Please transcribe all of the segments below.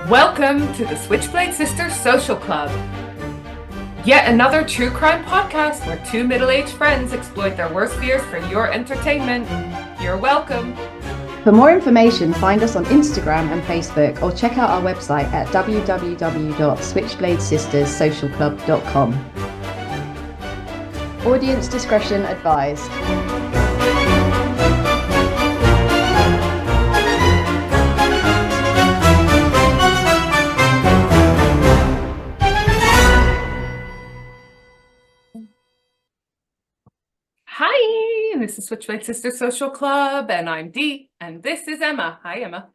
Welcome to the Switchblade Sisters Social Club. Yet another true crime podcast where two middle-aged friends exploit their worst fears for your entertainment. You're welcome. For more information, find us on Instagram and Facebook or check out our website at www.switchbladesisterssocialclub.com. Audience discretion advised. Hi, this is Switchblade Sisters Social Club, and I'm Dee, and this is Emma. Hi, Emma.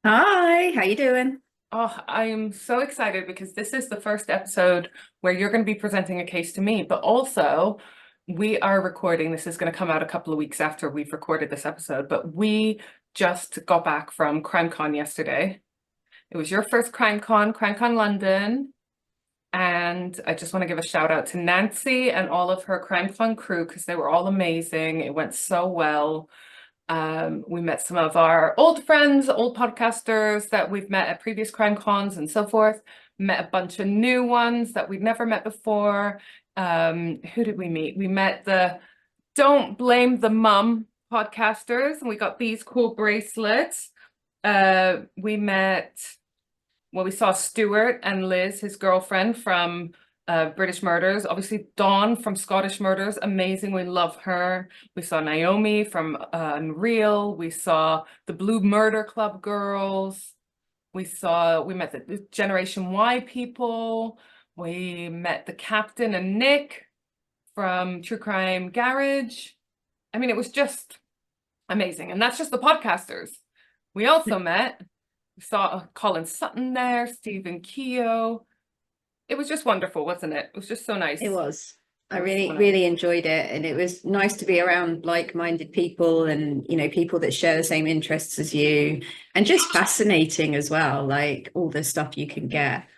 Hi, how you doing? Oh, I am so excited because this is the first episode where you're going to be presenting a case to me, but also we are recording. This is going to come out a couple of weeks after we've recorded this episode, but we just got back from CrimeCon yesterday. It was your first CrimeCon London. And I just want to give a shout out to Nancy and all of her CrimeCon crew because they were all amazing. It went so well. We met some of our old friends, old podcasters that we've met at previous CrimeCons and so forth. Met a bunch of new ones that we'd never met before. Who did we meet? We met the Don't Blame the Mum podcasters, and we got these cool bracelets. We saw Stuart and Liz, his girlfriend from British Murders. Obviously, Dawn from Scottish Murders, amazing. We love her. We saw Naomi from Unreal. We saw the Blue Murder Club girls. We met the Generation Y people. We met the Captain and Nick from True Crime Garage. I mean, it was just amazing. And that's just the podcasters. We also met. We saw Colin Sutton there, Stephen Keogh. It was just wonderful, wasn't it? It was just so nice. It was. I really enjoyed it, and it was nice to be around like-minded people and, you know, people that share the same interests as you, and just fascinating as well, like all the stuff you can get.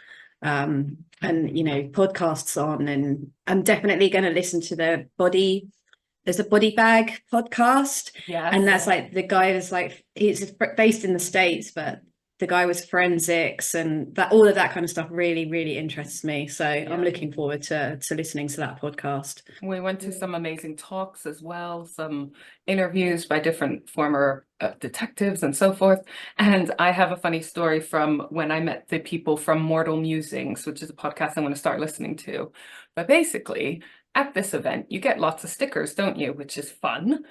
And, you know, podcasts on, and I'm definitely going to listen to there's a body bag podcast. Yeah. And that's like, the guy is like, he's based in the States, but the guy was forensics, and that all of that kind of stuff really interests me. So yeah. I'm looking forward to listening to that podcast. We went to some amazing talks as well, some interviews by different former detectives and so forth. And I have a funny story from when I met the people from Mortal Musings, which is a podcast I'm going to start listening to. But basically, at this event, you get lots of stickers, don't you? Which is fun.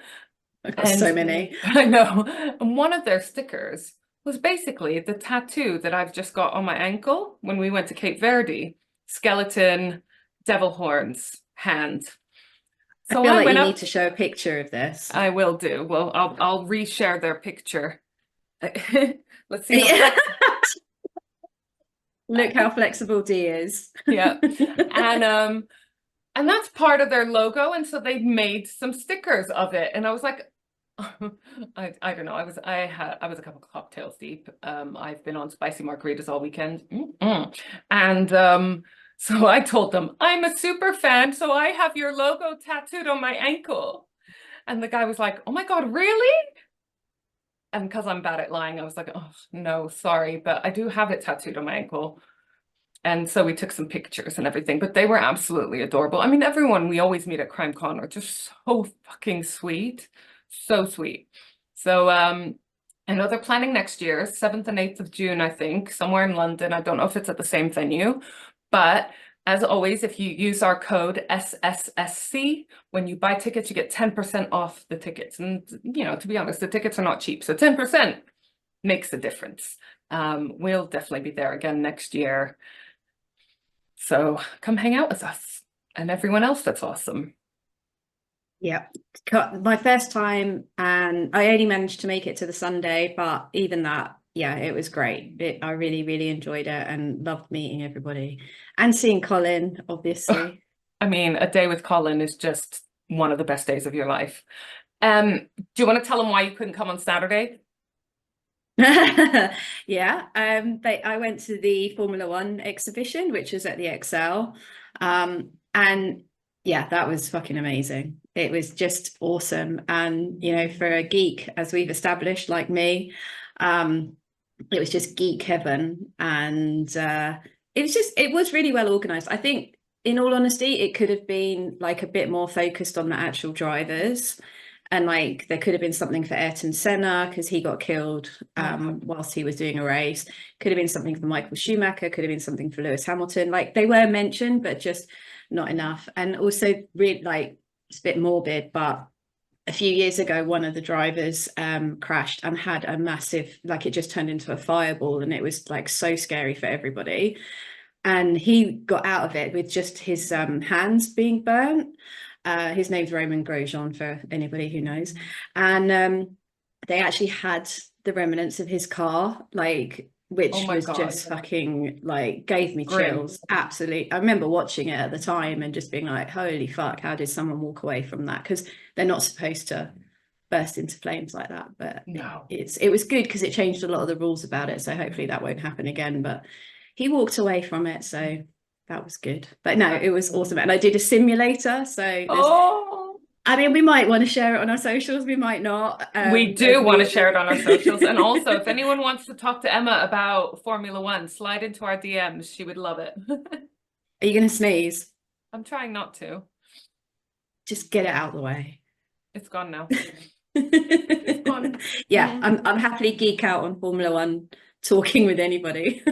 I've got so many. I know. And one of their stickers was basically the tattoo that I've just got on my ankle when we went to Cape Verde. Skeleton, devil horns, hand. So I feel like you need to show a picture of this. I will do. Well, I'll reshare their picture. Let's see. Yeah. Look how flexible Dee is. Yeah. And that's part of their logo. And so they made some stickers of it. And I was like, I don't know. I was a couple of cocktails deep. I've been on spicy margaritas all weekend. And so I told them, I'm a super fan, so I have your logo tattooed on my ankle. And the guy was like, oh my God, really? And because I'm bad at lying, I was like, oh no, sorry, but I do have it tattooed on my ankle. And so we took some pictures and everything, but they were absolutely adorable. I mean, everyone we always meet at CrimeCon are just so fucking sweet. So sweet. So I know they're planning next year, 7th and 8th of June, I think, somewhere in London. I don't know if it's at the same venue, but as always, if you use our code SSSC, when you buy tickets, you get 10% off the tickets. And, you know, to be honest, the tickets are not cheap. So 10% makes a difference. We'll definitely be there again next year. So come hang out with us and everyone else that's awesome. Yeah, my first time, and I only managed to make it to the Sunday, but even that, yeah, it was great. I really enjoyed it and loved meeting everybody and seeing Colin, obviously. I mean, a day with Colin is just one of the best days of your life. Do you want to tell them why you couldn't come on Saturday? Yeah, I went to the Formula One exhibition, which was at the XL, and yeah, that was fucking amazing. It was just awesome. And, you know, for a geek, as we've established, like me, it was just geek heaven. And it was really well organized. I think, in all honesty, it could have been like a bit more focused on the actual drivers. And like there could have been something for Ayrton Senna because he got killed whilst he was doing a race. Could have been something for Michael Schumacher. Could have been something for Lewis Hamilton. Like they were mentioned, but just not enough. And also, really, like it's a bit morbid, but a few years ago, one of the drivers crashed and had a massive, like it just turned into a fireball, and it was like so scary for everybody. And he got out of it with just his hands being burnt. His name's Roman Grosjean, for anybody who knows. And they actually had the remnants of his car, like, which was just fucking like gave me chills. Absolutely. I remember watching it at the time and just being like, holy fuck, how did someone walk away from that? Because they're not supposed to burst into flames like that. But No, it was good because it changed a lot of the rules about it. So hopefully that won't happen again. But he walked away from it. So that was good. But no, it was awesome. And I did a simulator. So I mean, we might want to share it on our socials. We might not. We do want to share it on our socials. And also, if anyone wants to talk to Emma about Formula One, slide into our DMs. She would love it. Are you going to sneeze? I'm trying not to. Just get it out of the way. It's gone now. It's gone. Yeah, I'm happily geek out on Formula One, talking with anybody.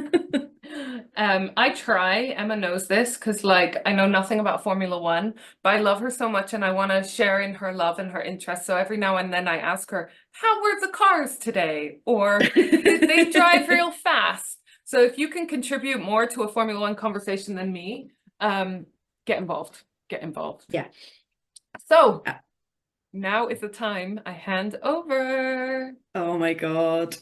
I try, Emma knows this, because like I know nothing about Formula One, but I love her so much and I want to share in her love and her interest. So every now and then I ask her, how were the cars today? Or did they drive real fast? So if you can contribute more to a Formula One conversation than me, get involved. Get involved. Yeah. So now is the time I hand over. Oh my God.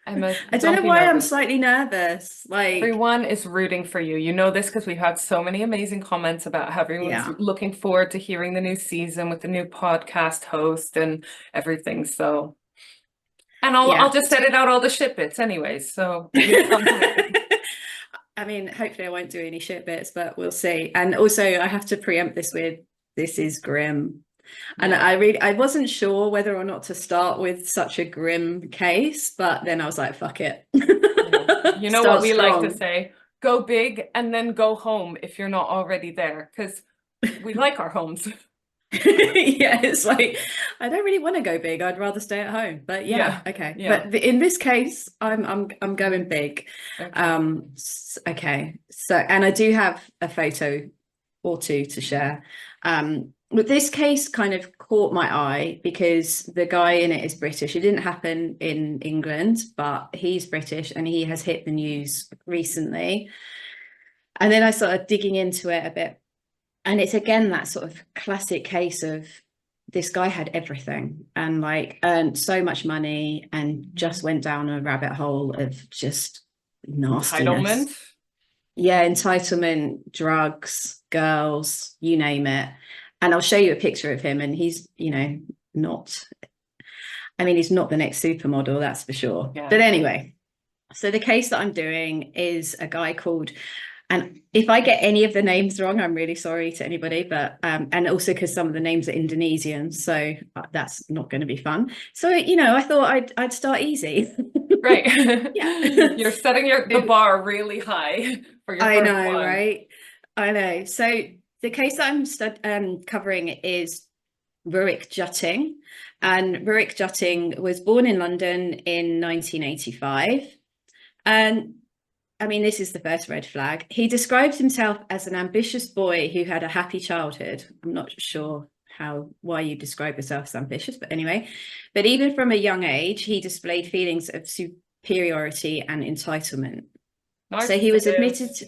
Emma, I don't know why I'm slightly nervous. Like, everyone is rooting for you. You know this because we've had so many amazing comments about how everyone's looking forward to hearing the new season with the new podcast host and everything. So, and I'll just edit out all the shit bits anyways. So, I mean, hopefully I won't do any shit bits, but we'll see. And also, I have to preempt this with, this is grim. And I wasn't sure whether or not to start with such a grim case, but then I was like, fuck it. You know what we like to say, go big and then go home if you're not already there, because we like our homes. Yeah, it's like, I don't really want to go big. I'd rather stay at home. But okay. Yeah. But in this case, I'm going big. Okay. So, and I do have a photo or two to share. But this case kind of caught my eye because the guy in it is British. It didn't happen in England, but he's British and he has hit the news recently. And then I started digging into it a bit. And it's again that sort of classic case of this guy had everything and like earned so much money and just went down a rabbit hole of just nastiness. Entitlement. Yeah, entitlement, drugs, girls, you name it. And I'll show you a picture of him, and he's, you know, he's not the next supermodel, that's for sure. Yeah. But anyway, so the case that I'm doing is a guy called, and if I get any of the names wrong, I'm really sorry to anybody, but, and also because some of the names are Indonesian, so that's not going to be fun. So, you know, I thought I'd start easy. Right. Yeah. You're setting the bar really high for your first one. Right? I know. So the case that I'm covering is Rurik Jutting. And Rurik Jutting was born in London in 1985. And I mean, this is the first red flag. He describes himself as an ambitious boy who had a happy childhood. I'm not sure why you describe yourself as ambitious, but anyway. But even from a young age, he displayed feelings of superiority and entitlement. So he was admitted to,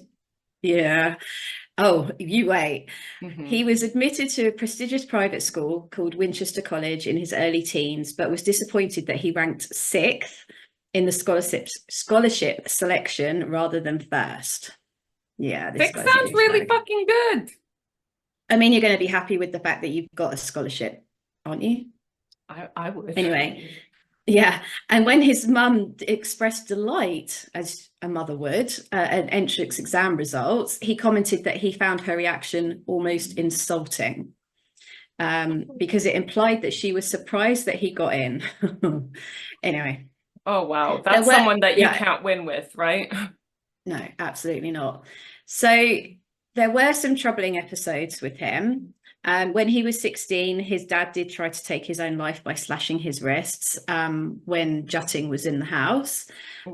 oh, you wait. Mm-hmm. He was admitted to a prestigious private school called Winchester College in his early teens, but was disappointed that he ranked 6th in the scholarship selection rather than first. Yeah, this sounds really fucking good. I mean, you're going to be happy with the fact that you've got a scholarship, aren't you? I would. Anyway, yeah. And when his mum expressed delight, as a mother would, at entrance exam results, he commented that he found her reaction almost insulting, because it implied that she was surprised that he got in. Anyway. Oh, wow. There That's were, someone that you yeah, can't win with, right? no, absolutely not. So there were some troubling episodes with him. When he was 16, his dad did try to take his own life by slashing his wrists when Jutting was in the house.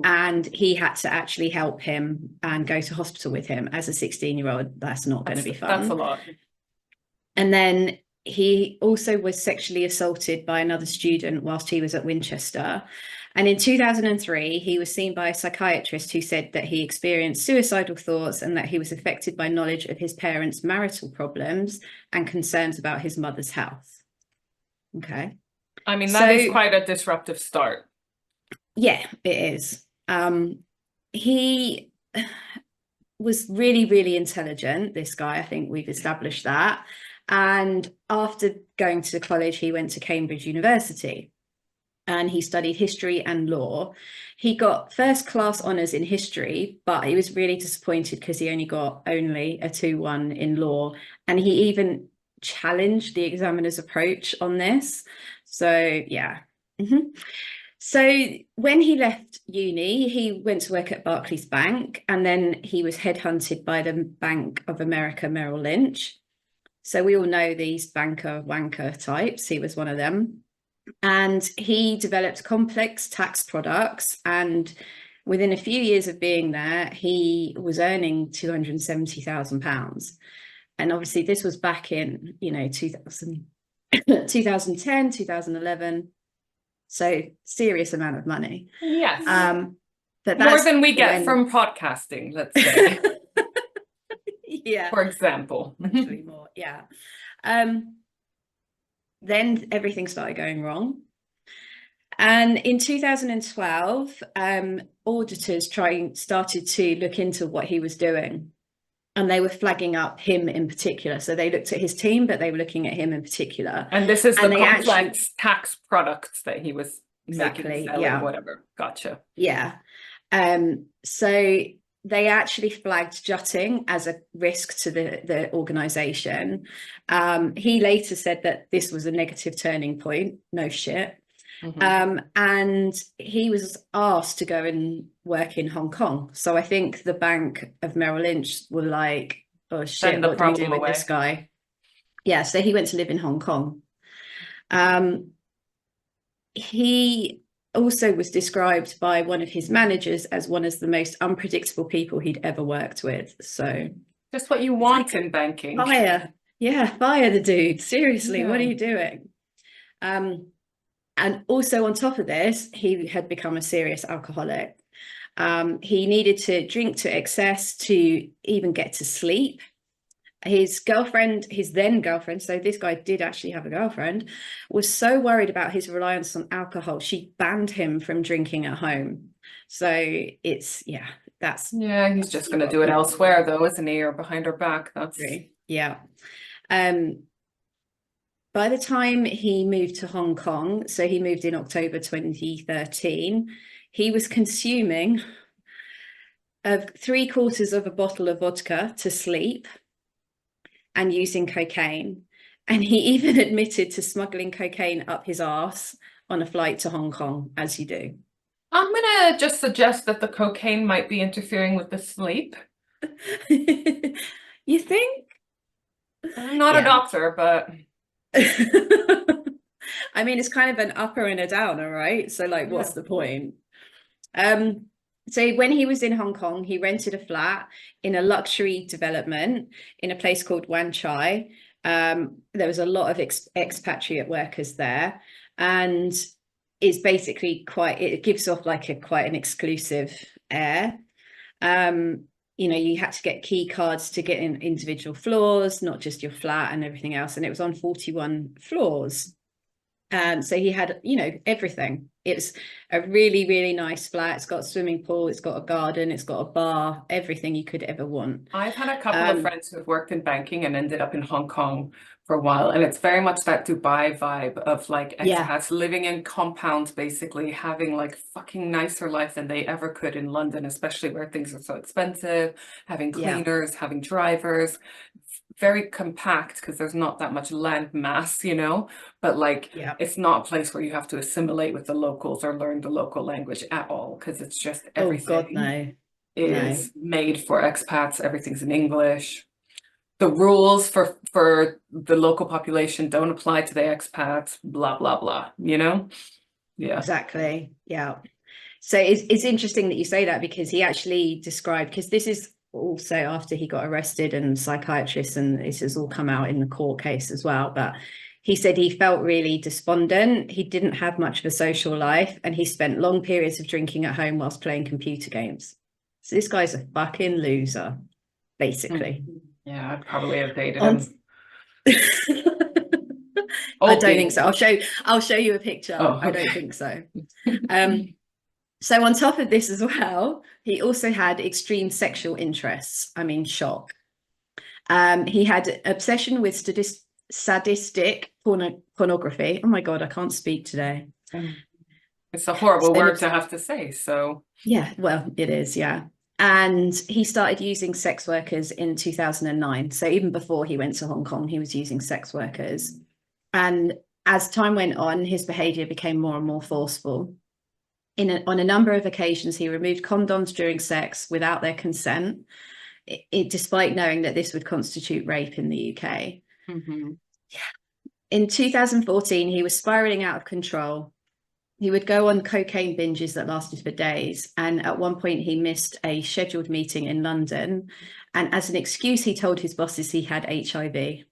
And he had to actually help him and go to hospital with him. As a 16-year-old, that's not going to be fun. That's a lot. And then he also was sexually assaulted by another student whilst he was at Winchester. And in 2003, he was seen by a psychiatrist who said that he experienced suicidal thoughts and that he was affected by knowledge of his parents' marital problems and concerns about his mother's health. Okay. I mean, that is quite a disruptive start. Yeah, it is. He was really, really intelligent, this guy. I think we've established that. And after going to college, he went to Cambridge University and he studied history and law. He got first class honours in history, but he was really disappointed because he only got a 2-1 in law. And he even challenged the examiner's approach on this. So, yeah. So when he left uni, he went to work at Barclays Bank, and then he was headhunted by the Bank of America Merrill Lynch. So we all know these banker wanker types. He was one of them. And he developed complex tax products. And within a few years of being there, he was earning £270,000. And obviously this was back in, 2010, 2011. So serious amount of money. Yes. But more than we get from podcasting, let's say. Yeah. For example. Actually more, yeah. Then everything started going wrong. And in 2012, auditors started to look into what he was doing. And they were flagging up him in particular. So they looked at his team, but they were looking at him in particular. And this is the complex tax products that he was making, selling, yeah. whatever. Gotcha. Yeah. So they actually flagged Jutting as a risk to the organization. He later said that this was a negative turning point. No shit. And he was asked to go and work in Hong Kong. So I think the Bank of Merrill Lynch were like, oh shit, what do we do with this guy? Yeah, so he went to live in Hong Kong. He also was described by one of his managers as one of the most unpredictable people he'd ever worked with. So just what you want in banking. Fire. Yeah, fire the dude. Seriously, what are you doing? And also on top of this, he had become a serious alcoholic. He needed to drink to excess to even get to sleep. His girlfriend, his then girlfriend, so this guy did actually have a girlfriend, was so worried about his reliance on alcohol, she banned him from drinking at home. So it's, yeah, that's... Yeah, he's just going to do it elsewhere though, isn't he? Or behind her back. That's... Yeah. By the time he moved to Hong Kong, so he moved in October 2013, he was consuming 3/4 of a bottle of vodka to sleep and using cocaine. And he even admitted to smuggling cocaine up his arse on a flight to Hong Kong, as you do. I'm going to just suggest that the cocaine might be interfering with the sleep. You think? I'm not a doctor, but... I mean, it's kind of an upper and a downer, right? So like, what's the point? So when he was in Hong Kong, he rented a flat in a luxury development in a place called Wan Chai. There was a lot of expatriate workers there, and it's basically it gives off like quite an exclusive air. You had to get key cards to get in individual floors, not just your flat and everything else. And it was on 41 floors. So he had, everything. It's a really, really nice flat. It's got a swimming pool. It's got a garden. It's got a bar, everything you could ever want. I've had a couple of friends who have worked in banking and ended up in Hong Kong for a while. And it's very much that Dubai vibe of like expats living in compounds, basically having like fucking nicer life than they ever could in London, especially where things are so expensive, having cleaners, having drivers, very compact because there's not that much land mass, you know, but like Yeah. it's not a place where you have to assimilate with the locals or learn the local language at all, because it's just Oh God, everything no. is made for expats. Everything's in English. The rules for the local population don't apply to the expats, blah, blah, blah, you know? Yeah. Exactly. Yeah. So it's interesting that you say that, because he actually described, because this is also after he got arrested and psychiatrists, and this has all come out in the court case as well. But he said he felt really despondent. He didn't have much of a social life, and he spent long periods of drinking at home whilst playing computer games. So this guy's a fucking loser, basically. Yeah, I'd probably have dated On- him. I don't think so. I'll show you a picture. Oh, okay. I don't think so. So on top of this as well, he also had extreme sexual interests. I mean, shock. He had obsession with sadistic pornography. Oh my God, I can't speak today. It's a horrible So- word to have to say, so. Yeah, well, it is, yeah. And he started using sex workers in 2009. So even before he went to Hong Kong, he was using sex workers. And as time went on, his behavior became more and more forceful. On a number of occasions, he removed condoms during sex without their consent, despite knowing that this would constitute rape in the UK. Mm-hmm. In 2014, he was spiraling out of control. He would go on cocaine binges that lasted for days. And at one point, he missed a scheduled meeting in London. And as an excuse, he told his bosses he had HIV.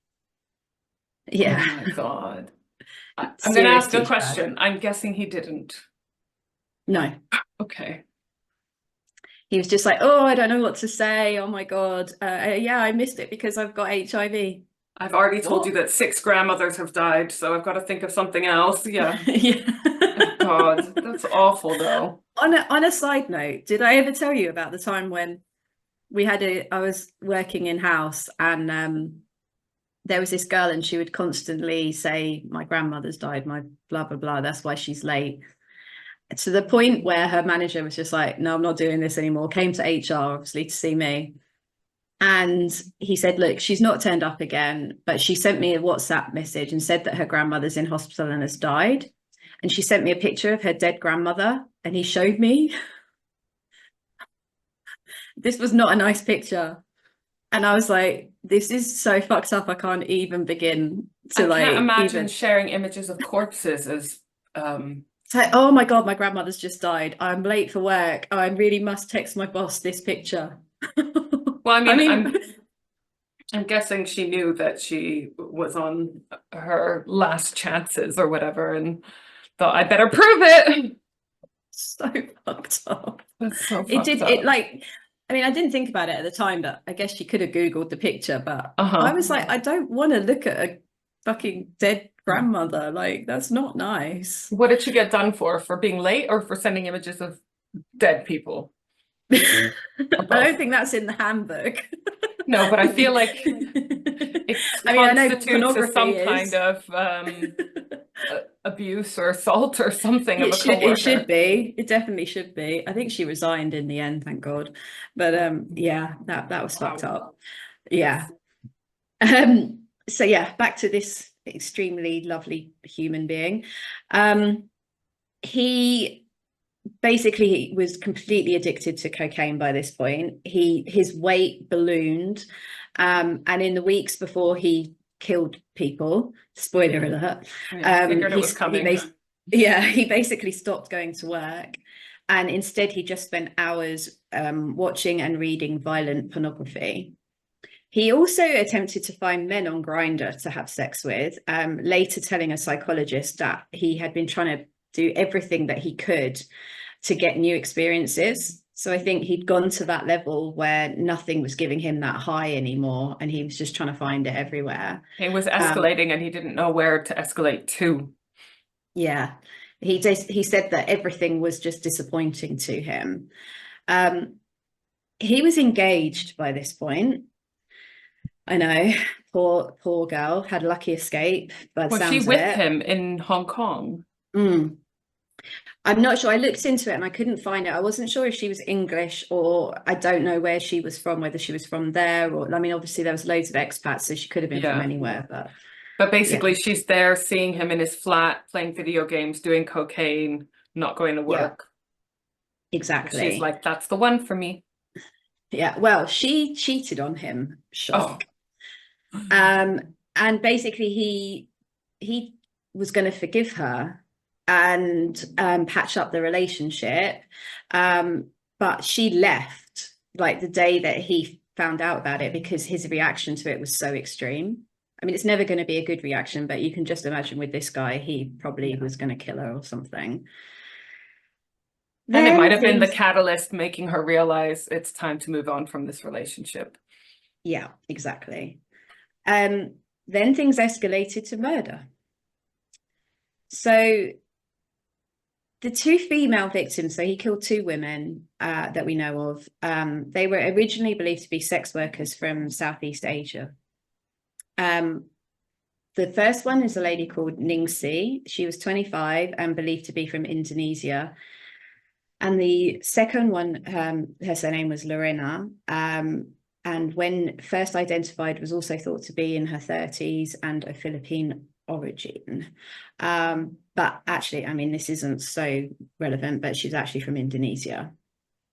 Yeah. Oh my God. I'm going to ask a question. I'm guessing he didn't. No. Okay. He was just like, oh, I don't know what to say. Oh my God. Yeah, I missed it because I've got HIV. I've already told you that 6 grandmothers have died, so I've got to think of something else. Yeah. Yeah. Oh God, that's awful though. On a side note, did I ever tell you about the time when I was working in house, and there was this girl, and she would constantly say, my grandmother's died, my blah, blah, blah. That's why she's late. To the point where her manager was just like, no, I'm not doing this anymore. Came to HR, obviously, to see me. And he said, look, she's not turned up again, but she sent me a WhatsApp message and said that her grandmother's in hospital and has died. And she sent me a picture of her dead grandmother, and he showed me. This was not a nice picture. And I was like, this is so fucked up. I can't even begin to I can't imagine sharing images of corpses as like, oh my God, my grandmother's just died. I'm late for work. I really must text my boss this picture. Well, I mean, I'm guessing she knew that she was on her last chances or whatever, and thought I better prove it. So fucked up. That's so It fucked up. I mean, I didn't think about it at the time, but I guess she could have Googled the picture. But Uh-huh. I was like, I don't want to look at a fucking dead grandmother. Like, that's not nice. What did she get done for being late or for sending images of dead people? I don't think that's in the handbook. No, but I feel like it I know constitutes some pornography kind of abuse or assault or something of a It should coworker. be. It definitely should be. I think she resigned in the end, thank God. But yeah, that was fucked up. Yeah. So yeah, back to this extremely lovely human being. He basically was completely addicted to cocaine by this point. His weight ballooned, and in the weeks before he killed people, spoiler alert, I figured it was coming. He basically stopped going to work, and instead he just spent hours watching and reading violent pornography. He also attempted to find men on Grindr to have sex with, later telling a psychologist that he had been trying to do everything that he could to get new experiences. So I think he'd gone to that level where nothing was giving him that high anymore, and he was just trying to find it everywhere. It was escalating, and he didn't know where to escalate to. Yeah, he said that everything was just disappointing to him. He was engaged by this point. I know, poor girl, had a lucky escape. But Was she with him in Hong Kong? I'm not sure. I looked into it and I couldn't find it. I wasn't sure if she was English, or I don't know where she was from, whether she was from there, or I mean, obviously there was loads of expats, so she could have been from Yeah. anywhere, but But yeah, basically, she's there seeing him in his flat, playing video games, doing cocaine, not going to yeah, work. She's exactly. like, that's the one for me. Yeah. Well, she cheated on him. Oh, Shock. And basically he was going to forgive her and patch up the relationship. But she left like the day that he found out about it, because his reaction to it was so extreme. I mean, it's never going to be a good reaction, but you can just imagine with this guy, he probably was going to kill her or something. and it might Then have been the things, catalyst making her realize it's time to move on from this relationship. yeah, exactly. Then things escalated to murder. So the two female victims, so he killed two women that we know of. They were originally believed to be sex workers from Southeast Asia. The first one is a lady called Ningsi. She was 25 and believed to be from Indonesia. And the second one, her surname was Lorena. And when first identified, was also thought to be in her 30s and of Philippine origin. But actually, I mean, this isn't so relevant, but she's actually from Indonesia.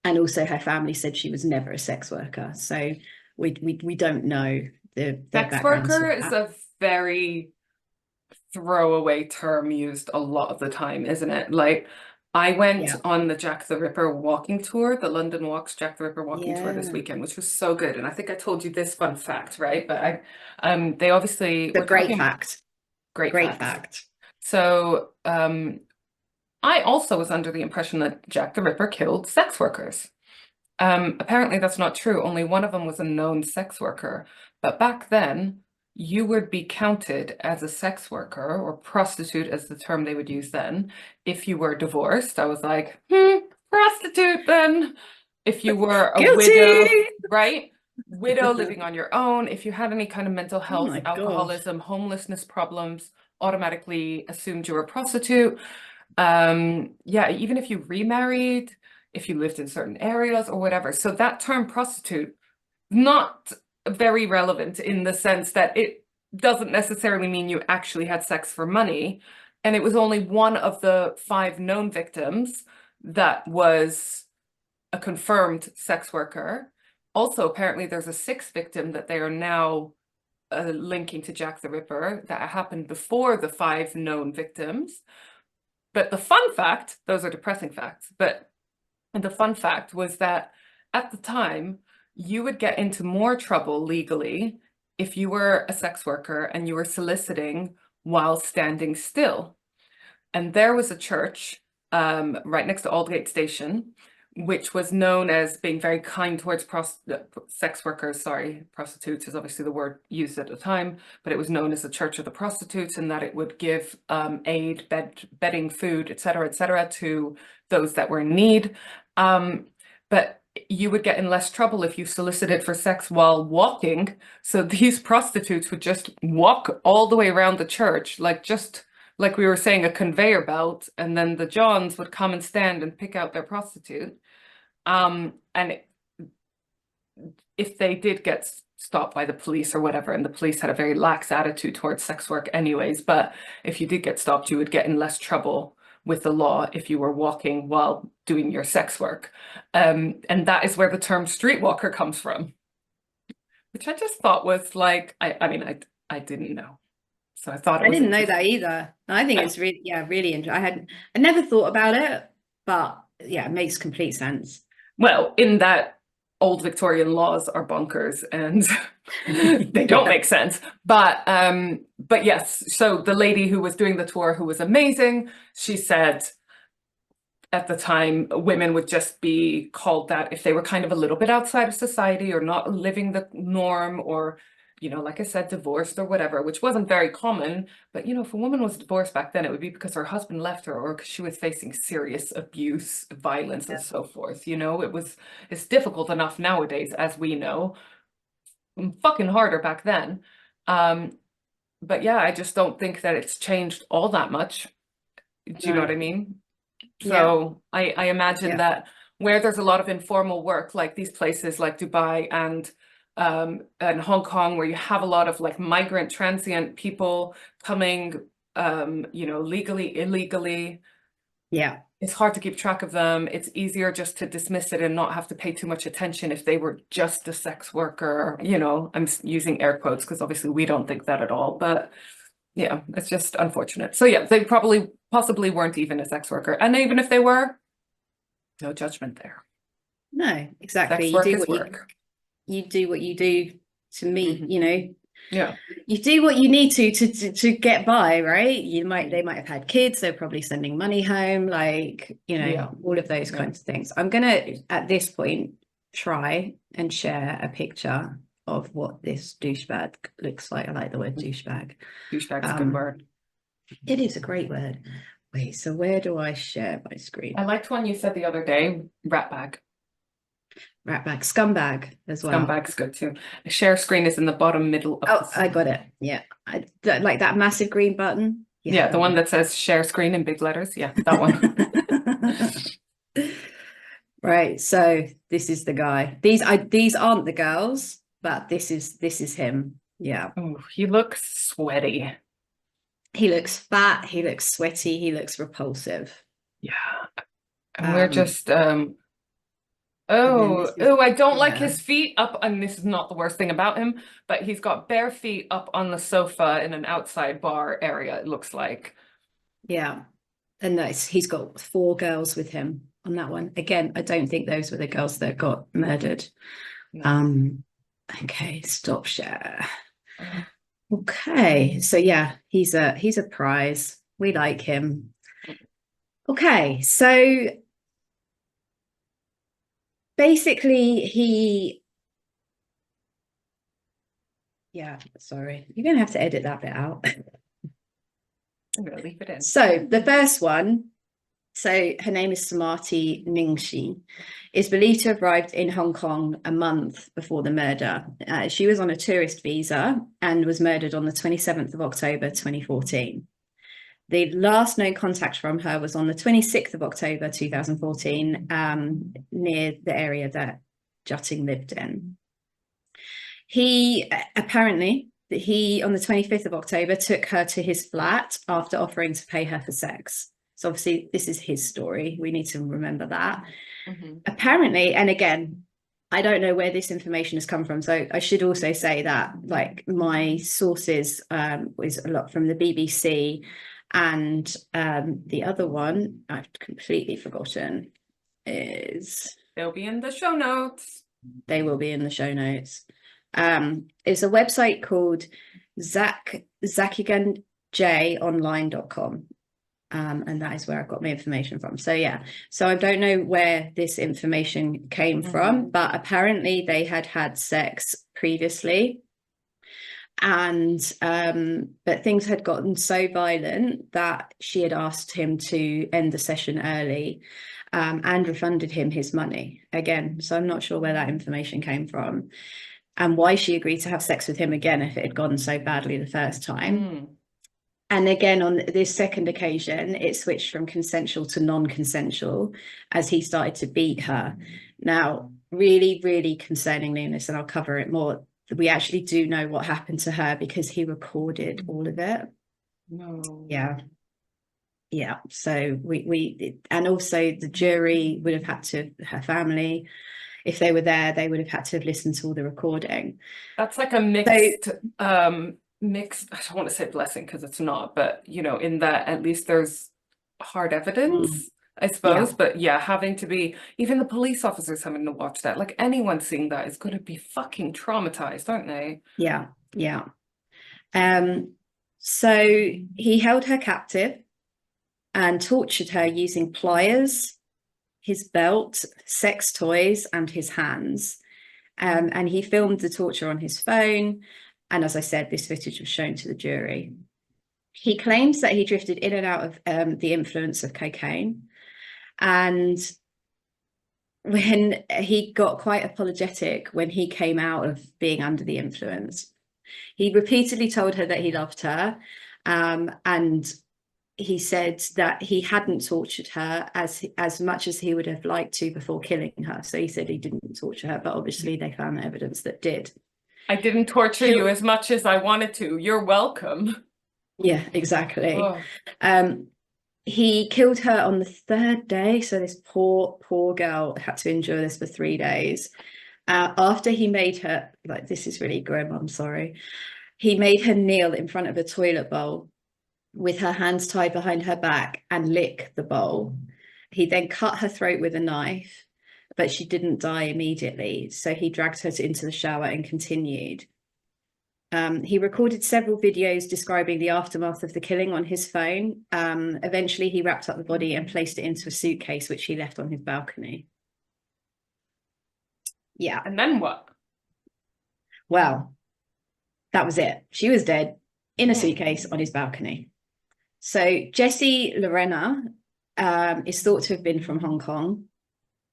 And also her family said she was never a sex worker. So we don't know the Sex backgrounds of worker is that. a very throwaway term used a lot of the time, isn't it? Like, I went Yeah. on the Jack the Ripper walking tour, the London Walks Jack the Ripper walking tour this Yeah. weekend, which was so good. And I think I told you this fun fact, right? But they obviously The were great talking fact. great Great facts. fact. So I also was under the impression that Jack the Ripper killed sex workers. Apparently that's not true. Only one of them was a known sex worker. But back then, you would be counted as a sex worker, or prostitute as the term they would use then, if you were divorced. I was like, prostitute then. If you were a Guilty. widow, right? Widow living on your own. If you had any kind of mental Oh health, my God. alcoholism, homelessness problems, automatically assumed you were a prostitute. Yeah, even if you remarried, if you lived in certain areas or whatever. So that term prostitute, not very relevant in the sense that it doesn't necessarily mean you actually had sex for money. And it was only one of the 5 known victims that was a confirmed sex worker. Also, apparently there's a 6th victim that they are now linking to Jack the Ripper that happened before the 5 known victims. But the fun fact, those are depressing facts, but the fun fact was that at the time, you would get into more trouble legally if you were a sex worker and you were soliciting while standing still. And there was a church right next to Aldgate Station, which was known as being very kind towards sex workers. Sorry, prostitutes is obviously the word used at the time, but it was known as the Church of the Prostitutes, and that it would give aid, bedding, food, etc., to those that were in need. But you would get in less trouble if you solicited for sex while walking. So these prostitutes would just walk all the way around the church, just like we were saying, a conveyor belt, and then the Johns would come and stand and pick out their prostitute. If they did get stopped by the police or whatever, and the police had a very lax attitude towards sex work anyways, but if you did get stopped, you would get in less trouble with the law if you were walking while doing your sex work. And that is where the term streetwalker comes from, which I just thought was like, I mean, I didn't know. So I thought it I was didn't know interesting. that either. I think it's really, yeah, really interesting. I never thought about it, but yeah, it makes complete sense. Well, in that old Victorian laws are bonkers and they don't Yeah. make sense. But yes, so the lady who was doing the tour, who was amazing, she said at the time women would just be called that if they were kind of a little bit outside of society or not living the norm, or like I said, divorced or whatever, which wasn't very common. But if a woman was divorced back then, it would be because her husband left her or because she was facing serious abuse, violence, and so forth. It's difficult enough nowadays, as we know, fucking harder back then. But yeah, I just don't think that it's changed all that much. Do you know what I mean? So I imagine that where there's a lot of informal work, like these places like Dubai and Hong Kong, where you have a lot of like migrant transient people coming, you know, legally, illegally. Yeah. It's hard to keep track of them. It's easier just to dismiss it and not have to pay too much attention if they were just a sex worker. You know, I'm using air quotes because obviously we don't think that at all, but yeah, it's just unfortunate. So yeah, they possibly weren't even a sex worker. And even if they were, no judgment there. No, exactly. Sex You work do is what work. you do what you do to meet, you know. Yeah. You do what you need to get by, right? They might have had kids, they're probably sending money home, like, you know, all of those kinds of things. I'm gonna, at this point, try and share a picture of what this douchebag looks like. I like the word douchebag. Douchebag's a good word. It is a great word. Wait, so where do I share my screen? I liked one you said the other day, ratbag. Ratbag, scumbag as well. Scumbag's good too. A share screen is in the bottom middle of the screen. I got it. Yeah. Like that massive green button. Yeah, the one that says share screen in big letters. Yeah, that one. Right. So this is the guy. These aren't the girls, but this is him. Yeah. Oh, he looks sweaty. He looks fat, he looks sweaty, he looks repulsive. Yeah. And we're just I don't like his feet up, and this is not the worst thing about him, but he's got bare feet up on the sofa in an outside bar area, it looks like. Yeah. And he's got 4 girls with him on that one. Again, I don't think those were the girls that got murdered. No. Okay, stop share. Okay, so yeah, he's a prize. We like him. Okay, so basically sorry, you're gonna have to edit that bit out. I'm gonna leave it in. So the first one, so her name is Samati Ningshi, is believed to have arrived in Hong Kong a month before the murder. She was on a tourist visa and was murdered on the 27th of October 2014. The last known contact from her was on the 26th of October 2014, near the area that Jutting lived in. He apparently, on the 25th of October, took her to his flat after offering to pay her for sex. So obviously this is his story. We need to remember that. Apparently, and again, I don't know where this information has come from. So I should also say that like my sources was a lot from the BBC, and the other one I've completely forgotten is... They'll be in the show notes. They will be in the show notes. It's a website called zakiganjonline.com. And that is where I got my information from. So yeah, so I don't know where this information came from, but apparently they had sex previously, and but things had gotten so violent that she had asked him to end the session early, and refunded him his money again. So I'm not sure where that information came from and why she agreed to have sex with him again if it had gone so badly the first time. And again, on this second occasion, it switched from consensual to non-consensual as he started to beat her. Now, really, really concerningly, and I'll cover it more, we actually do know what happened to her because he recorded all of it. No. Yeah. Yeah. So we and also the jury would have had to, her family, if they were there, they would have had to have listened to all the recording. That's like a mixed I don't want to say blessing because it's not, but you know, in that at least there's hard evidence, I suppose. But yeah, having to be, even the police officers having to watch that, like anyone seeing that is going to be fucking traumatized, aren't they? Yeah, yeah. So he held her captive and tortured her using pliers, his belt, sex toys, and his hands. And he filmed the torture on his phone. And as I said, this footage was shown to the jury. He claims that he drifted in and out of the influence of cocaine. And when he got quite apologetic when he came out of being under the influence, he repeatedly told her that he loved her. And he said that he hadn't tortured her as much as he would have liked to before killing her. So he said he didn't torture her, but obviously they found evidence that did. I didn't torture you as much as I wanted to. You're welcome. Yeah, exactly. Oh. He killed her on the 3rd day. So this poor girl had to endure this for 3 days. After he made her, like, this is really grim, I'm sorry. He made her kneel in front of a toilet bowl with her hands tied behind her back and lick the bowl. He then cut her throat with a knife, but she didn't die immediately. So he dragged her into the shower and continued. He recorded several videos describing the aftermath of the killing on his phone. Eventually, he wrapped up the body and placed it into a suitcase, which he left on his balcony. Yeah. And then what? Well, that was it. She was dead in a suitcase on his balcony. So Jessie Lorena is thought to have been from Hong Kong,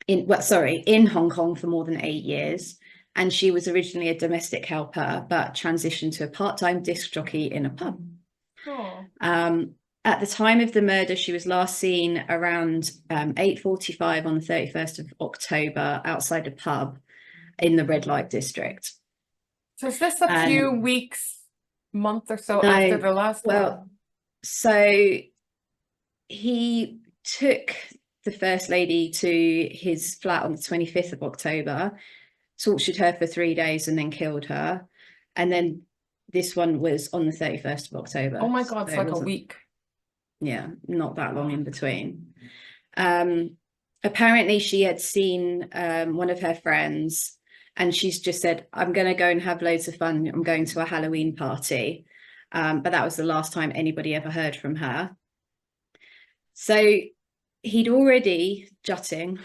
in Hong Kong for more than 8 years. And she was originally a domestic helper, but transitioned to a part-time disc jockey in a pub. Oh. At the time of the murder, she was last seen around 8:45 on the 31st of October outside a pub in the red light district. So is this a few weeks, month or so after the last one? So he took the First Lady to his flat on the 25th of October, tortured her for 3 days and then killed her. And then this one was on the 31st of October. Oh my God, so it's like a week. Yeah, not that long in between. Apparently she had seen one of her friends, and she's just said, I'm going to go and have loads of fun. I'm going to a Halloween party. But that was the last time anybody ever heard from her. So he'd already, Jutting,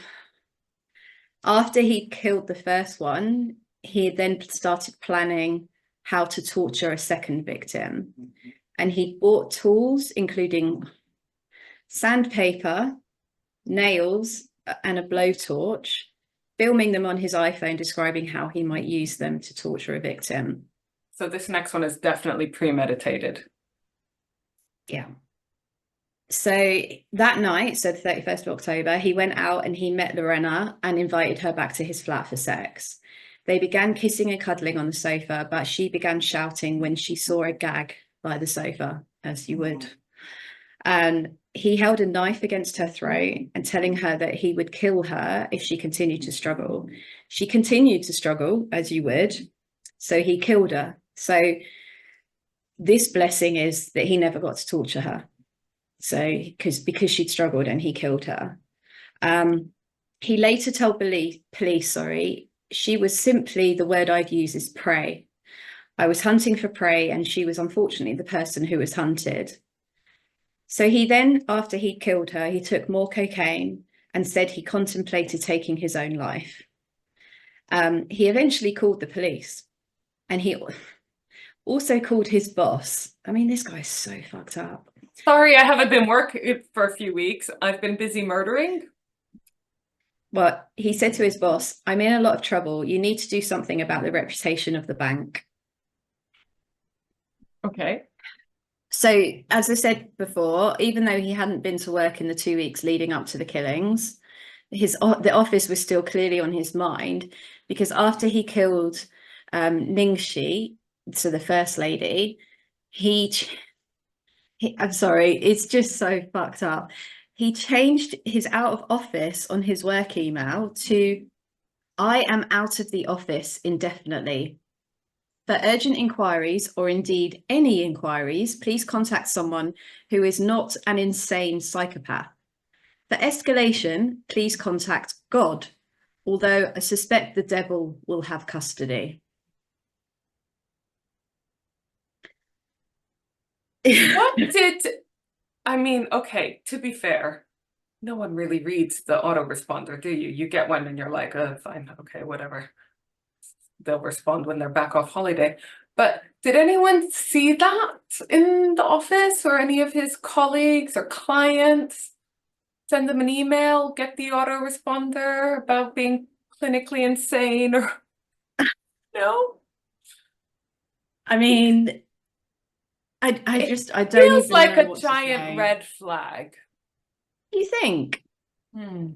after he killed the first one, he then started planning how to torture a second victim. And he bought tools, including sandpaper, nails, and a blowtorch, filming them on his iPhone, describing how he might use them to torture a victim. So this next one is definitely premeditated. Yeah. So that night, so the 31st of October, he went out and he met Lorena and invited her back to his flat for sex. They began kissing and cuddling on the sofa, but she began shouting when she saw a gag by the sofa, as you would. And he held a knife against her throat and telling her that he would kill her if she continued to struggle. She continued to struggle, as you would, so he killed her. So this blessing is that he never got to torture her. So because she'd struggled and he killed her. He later told police, she was simply, the word I'd use is prey. I was hunting for prey and she was unfortunately the person who was hunted. So he then, after he killed her, he took more cocaine and said he contemplated taking his own life. He eventually called the police, and he also called his boss. I mean, this guy's so fucked up. Sorry, I haven't been working for a few weeks. I've been busy murdering. Well, he said to his boss, I'm in a lot of trouble. You need to do something about the reputation of the bank. Okay. So, as I said before, even though he hadn't been to work in the 2 weeks leading up to the killings, the office was still clearly on his mind, because after he killed Ningxi, so the First Lady, I'm sorry, it's just so fucked up. He changed his out of office on his work email to, I am out of the office indefinitely. For urgent inquiries, or indeed any inquiries, please contact someone who is not an insane psychopath. For escalation, please contact God, although I suspect the devil will have custody. I mean, okay, to be fair, no one really reads the autoresponder, do you? You get one and you're like, oh, fine, okay, whatever. They'll respond when they're back off holiday. But did anyone see that in the office, or any of his colleagues or clients? Send them an email, get the autoresponder about being clinically insane, or no? I mean, I It don't feels even like know a what to giant say. red flag. You think? Hmm.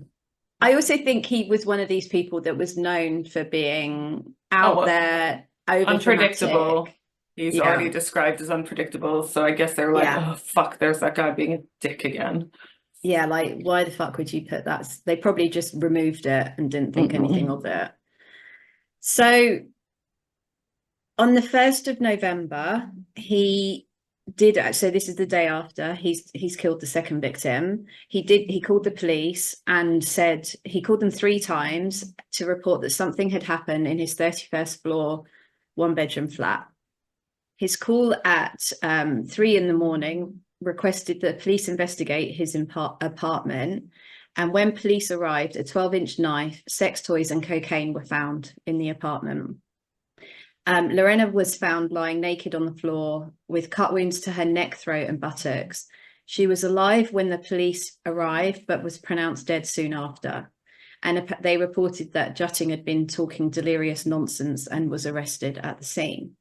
I also think he was one of these people that was known for being out well, there, over dramatic. Unpredictable. He's already Yeah, described as unpredictable, so I guess they're like, yeah, oh fuck, there's that guy being a dick again. yeah. Like, why the fuck would you put that? They probably just removed it and didn't think anything of it. So on the 1st of November, he did. So this is the day after he's killed the second victim. He called the police and said he called them 3 times to report that something had happened in his 31st floor, 1-bedroom flat. His call at 3 in the morning requested that police investigate his apartment. And when police arrived, a 12-inch knife, sex toys, and cocaine were found in the apartment. Lorena was found lying naked on the floor with cut wounds to her neck, throat, and buttocks. She was alive when the police arrived, but was pronounced dead soon after. And they reported that Jutting had been talking delirious nonsense and was arrested at the scene.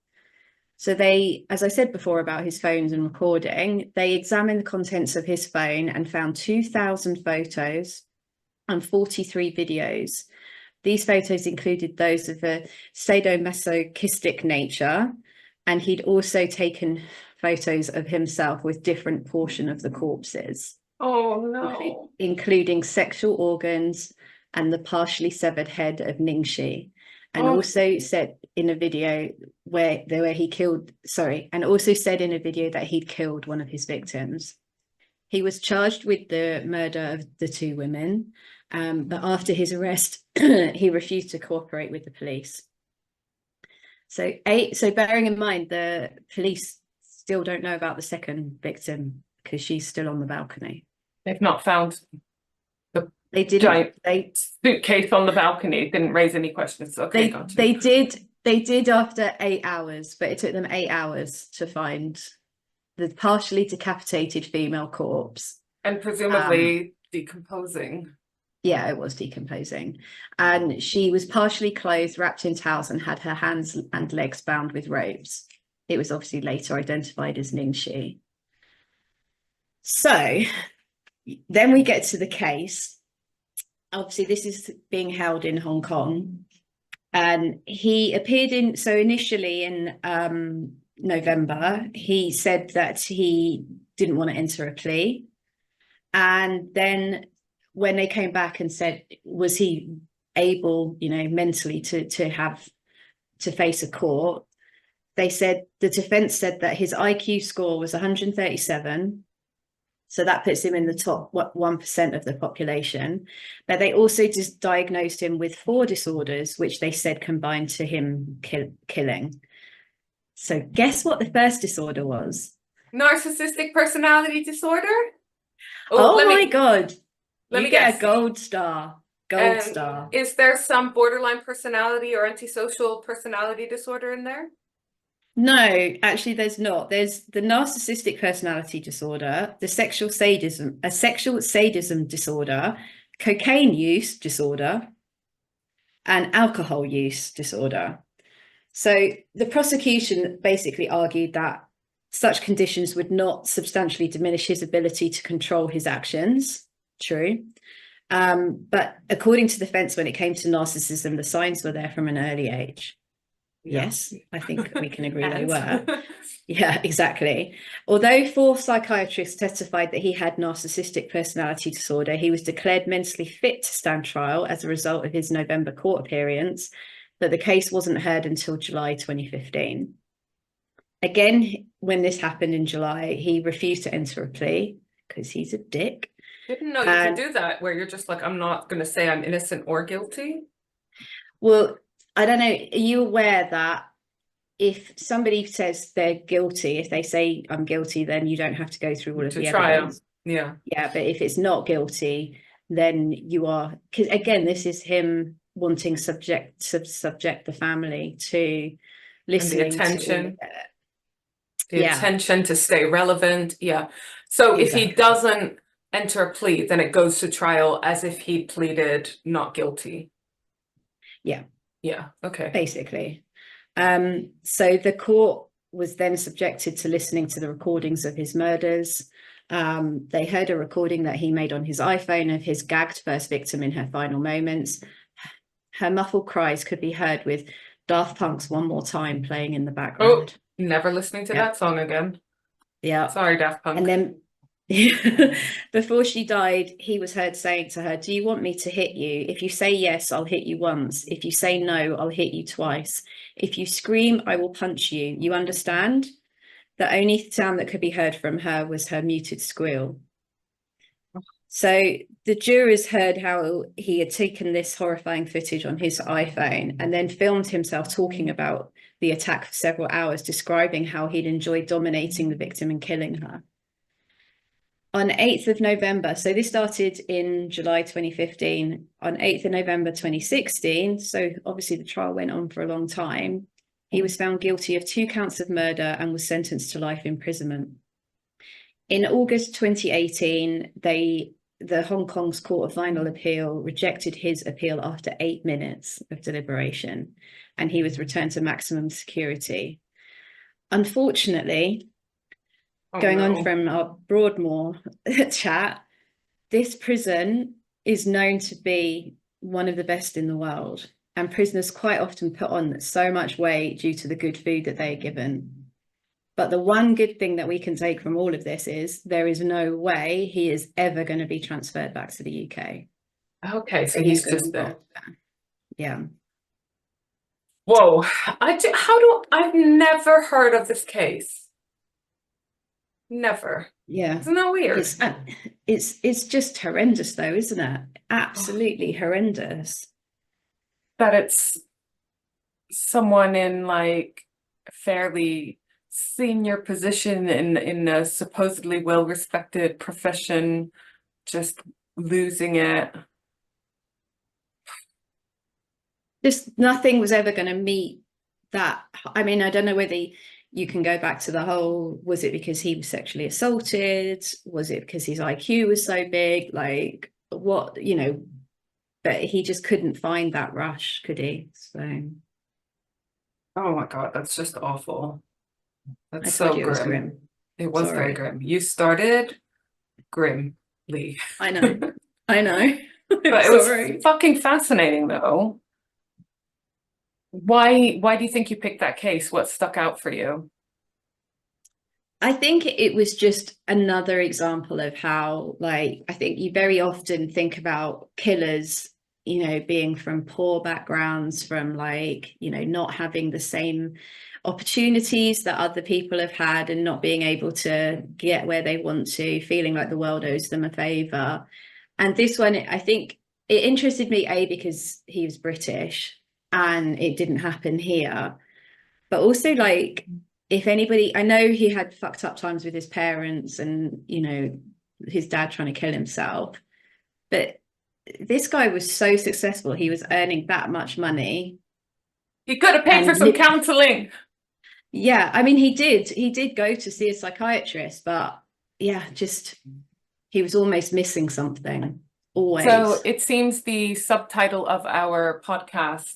So they, as I said before about his phones and recording, they examined the contents of his phone and found 2,000 photos and 43 videos. These photos included those of a sadomasochistic nature, and he'd also taken photos of himself with different portion of the corpses. Oh no. Including sexual organs and the partially severed head of Ningxi. And also said in a video and also said in a video that he'd killed one of his victims. He was charged with the murder of the 2 women, but after his arrest, he refused to cooperate with the police. So bearing in mind, the police still don't know about the second victim because she's still on the balcony. They've not found the giant suitcase on the balcony. Didn't raise any questions. Okay, gotcha. They did after 8 hours, but it took them 8 hours to find the partially decapitated female corpse. And presumably decomposing. Yeah, it was decomposing. And she was partially clothed, wrapped in towels, and had her hands and legs bound with ropes. It was obviously later identified as Ningxi. So then we get to the case. Obviously, this is being held in Hong Kong. And he appeared initially in November, he said that he didn't want to enter a plea. And then when they came back and said, was he able, mentally to face a court, they said, the defense said that his IQ score was 137. So that puts him in the top 1% of the population. But they also just diagnosed him with 4 disorders, which they said combined to him killing. So guess what the first disorder was? Narcissistic personality disorder? Oh my God. Let You me get guess. a gold star. Gold star. Is there some borderline personality or antisocial personality disorder in there? No, actually, there's not. There's the narcissistic personality disorder, the sexual sadism disorder, cocaine use disorder, and alcohol use disorder. So the prosecution basically argued that such conditions would not substantially diminish his ability to control his actions. True. But according to the defense, when it came to narcissism, the signs were there from an early age. Yes, I think we can agree they were. Yeah, exactly. Although 4 psychiatrists testified that he had narcissistic personality disorder, he was declared mentally fit to stand trial as a result of his November court appearance, but the case wasn't heard until July 2015. Again, when this happened in July, he refused to enter a plea because he's a dick. Didn't know you could do that, where you're just like, I'm not going to say I'm innocent or guilty. Well, I don't know. Are you aware that if somebody says they're guilty, if they say I'm guilty, then you don't have to go through all of the evidence? Yeah. Yeah, but if it's not guilty, then you are, because again, this is him wanting subject the family to listening to the yeah. attention to stay relevant. Yeah. So if he doesn't enter a plea, then it goes to trial as if he pleaded not guilty. Yeah. Yeah. Okay. Basically. So the court was then subjected to listening to the recordings of his murders. They heard a recording that he made on his iPhone of his gagged first victim in her final moments. Her muffled cries could be heard with Daft Punk's One More Time playing in the Oh, background. never listening to Yeah. that song again. Yeah. Sorry, Daft Punk. And then before she died, he was heard saying to her, "Do you want me to hit you? If you say yes, I'll hit you once. If you say no, I'll hit you twice. If you scream, I will punch you. You understand?" The only sound that could be heard from her was her muted squeal. So the jurors heard how he had taken this horrifying footage on his iPhone and then filmed himself talking about the attack for several hours, describing how he'd enjoyed dominating the victim and killing her. On 8th of November, so this started in July 2015, on 8th of November 2016, so obviously the trial went on for a long time, he was found guilty of 2 counts of murder and was sentenced to life imprisonment. In August 2018, the Hong Kong's Court of Final Appeal rejected his appeal after 8 minutes of deliberation, and he was returned to maximum security. Unfortunately, going on from our Broadmoor chat, this prison is known to be one of the best in the world, and prisoners quite often put on so much weight due to the good food that they are given. But the one good thing that we can take from all of this is there is no way he is ever going to be transferred back to the UK. Okay, so he's just there. Yeah. Whoa, I've never heard of this case. Never. Yeah. Isn't that weird? It's just horrendous though, isn't it? Absolutely horrendous. That it's someone in like a fairly senior position in a supposedly well-respected profession just losing it. Just nothing was ever going to meet that. I mean, I don't know whether you can go back to the whole, was it because he was sexually assaulted? Was it because his IQ was so big? Like what, you know, but he just couldn't find that rush, could he? So. Oh my God, that's just awful. That's I told so you it was grim. It was very grim. You started grimly. I know. I know. But it was fucking fascinating though. Why do you think you picked that case? What stuck out for you? I think it was just another example of how, like, I think you very often think about killers, you know, being from poor backgrounds, from like, you know, not having the same opportunities that other people have had and not being able to get where they want to, feeling like the world owes them a favor. And this one, I think it interested me, because he was British and it didn't happen here, but also like, if anybody, I know he had fucked up times with his parents and, you know, his dad trying to kill himself, but this guy was so successful. He was earning that much money. He could have paid for some counseling. Yeah, I mean, he did go to see a psychiatrist, but yeah, just he was almost missing something. Always. So it seems the subtitle of our podcast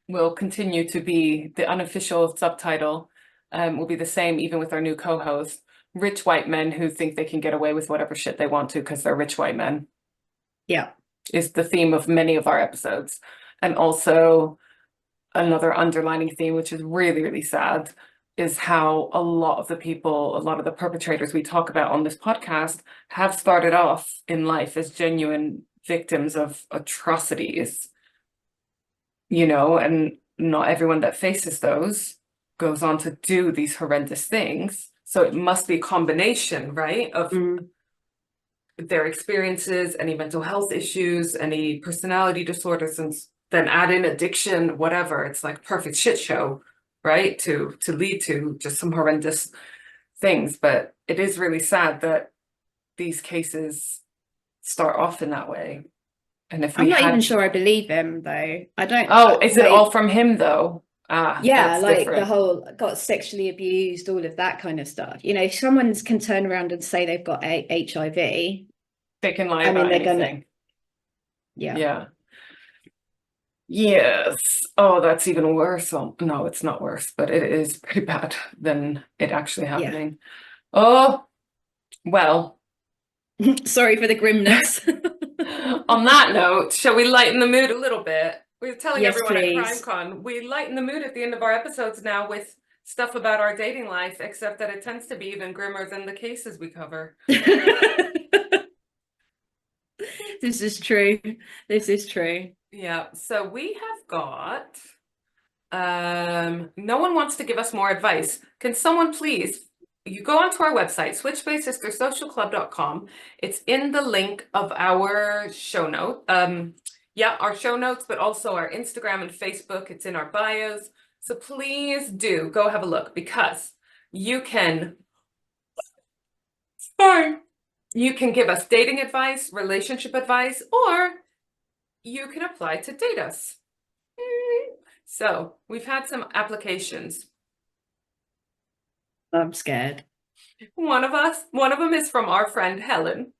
will continue to be the unofficial subtitle. Will be the same even with our new co-host, rich white men who think they can get away with whatever shit they want to because they're rich white men. Yeah. Is the theme of many of our episodes. And also another underlining theme, which is really, really sad, is how a lot of the perpetrators we talk about on this podcast have started off in life as genuine victims of atrocities, you know, and not everyone that faces those goes on to do these horrendous things. So it must be a combination, right, of their experiences, any mental health issues, any personality disorders, and then add in addiction, whatever. It's like perfect shit show, right, to lead to just some horrendous things. But it is really sad that these cases start off in that way. And if I'm not even sure I believe him though. I don't. Oh, is it all from him though? Yeah, like different. The whole got sexually abused, all of that kind of stuff. You know, if someone can turn around and say they've got HIV, they can lie about anything. Yeah. Yes. Oh, that's even worse. Oh, no, it's not worse, but it is pretty bad than it actually Yeah. happening. Oh, well, Sorry for the grimness. on that note, shall we lighten the mood a little bit? We were telling Yes, everyone at please. CrimeCon, we lighten the mood at the end of our episodes now with stuff about our dating life, except that it tends to be even grimmer than the cases we cover. This is true. This is true. Yeah, so we have got, no one wants to give us more advice. Can someone please, you go onto our website, switchbladesistersocialclub.com. It's in the link of our show note. Yeah, our show notes, but also our Instagram and Facebook. It's in our bios. So please do go have a look, because you can, sorry, you can give us dating advice, relationship advice, or you can apply to date us. So we've had some applications. I'm scared. One of them is from our friend Helen.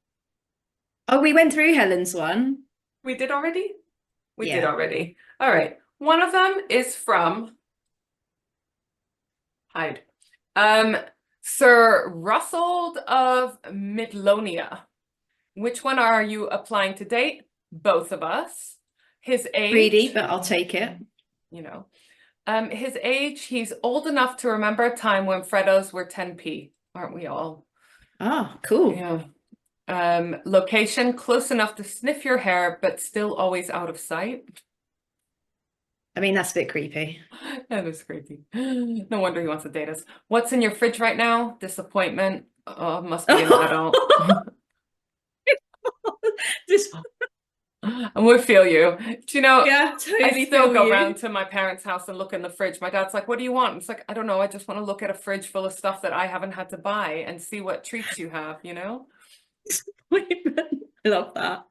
Oh, we went through Helen's one. We did already? We did Yeah. already. All right. One of them is from Hyde. Sir Russell of Midlonia. Which one are you applying to date? Both of us. His age. Greedy, but I'll take it. You know. His age, he's old enough to remember a time when Freddos were 10p. Aren't we all? Oh, cool. Yeah. Location, close enough to sniff your hair, but still always out of sight. I mean, that's a bit creepy. That is creepy. No wonder he wants to date us. What's in your fridge right now? Disappointment. Oh, must be an adult. And we feel you. Do you know, Yeah, totally I still feel go you. around to my parents' house and look in the fridge. My dad's like, what do you want? It's like, I don't know. I just want to look at a fridge full of stuff that I haven't had to buy and see what treats you have, you know? I love that.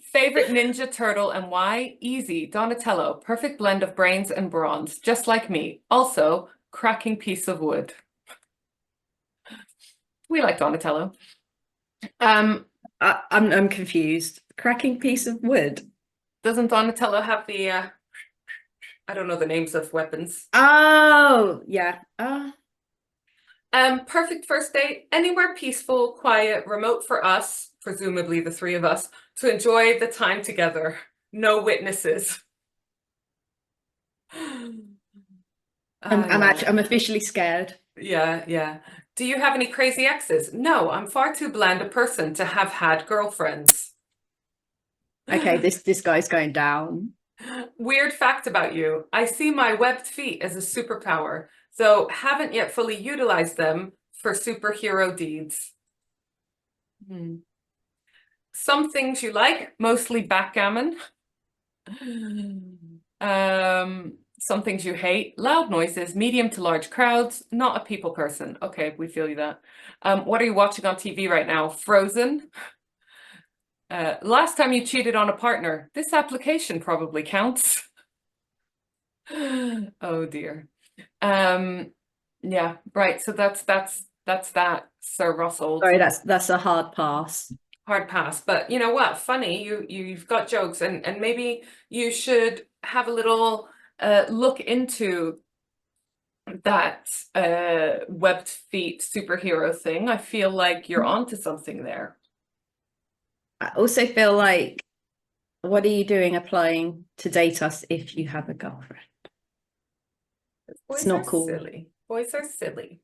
Favorite Ninja Turtle and why? Easy. Donatello. Perfect blend of brains and bronze. Just like me. Also, cracking piece of wood. We like Donatello. I'm confused. Cracking piece of wood. Doesn't Donatello have the I don't know the names of weapons. Oh, yeah. Perfect first date, anywhere peaceful, quiet, remote for us, presumably the three of us, to enjoy the time together. No witnesses. I'm officially scared. Yeah. Do you have any crazy exes? No, I'm far too bland a person to have had girlfriends. Okay, this guy's going down. Weird fact about you. I see my webbed feet as a superpower, though haven't yet fully utilized them for superhero deeds. Some things you like, mostly backgammon. Some things you hate, loud noises, medium to large crowds, not a people person. Okay, we feel you that. What are you watching on TV right now? Frozen. Last time you cheated on a partner. This application probably counts. Oh dear. Yeah, right. So that's that, Sir Russell. Sorry, that's a hard pass. Hard pass. But you know what? Funny, you've got jokes, and maybe you should have a little look into that webbed feet superhero thing. I feel like you're onto something there. I also feel like, what are you doing applying to date us if you have a girlfriend? Boys It's not are cool. silly. Boys are silly.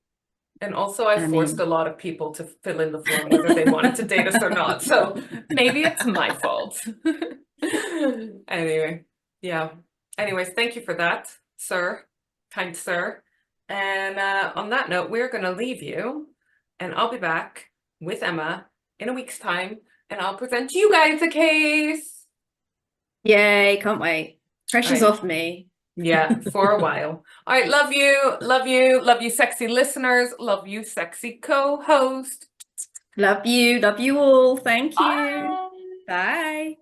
And also I forced a lot of people to fill in the form whether they wanted to date us or not. So maybe it's my fault. Anyway, yeah. Anyways, thank you for that, sir. Kind sir. And on that note, we're going to leave you. And I'll be back with Emma in a week's time. And I'll present you guys a case. Yay, can't wait. Pressure's Right. off me. Yeah, for a while. All right, love you, sexy listeners. Love you, sexy co-host. Love you all. Thank you. Bye. Bye.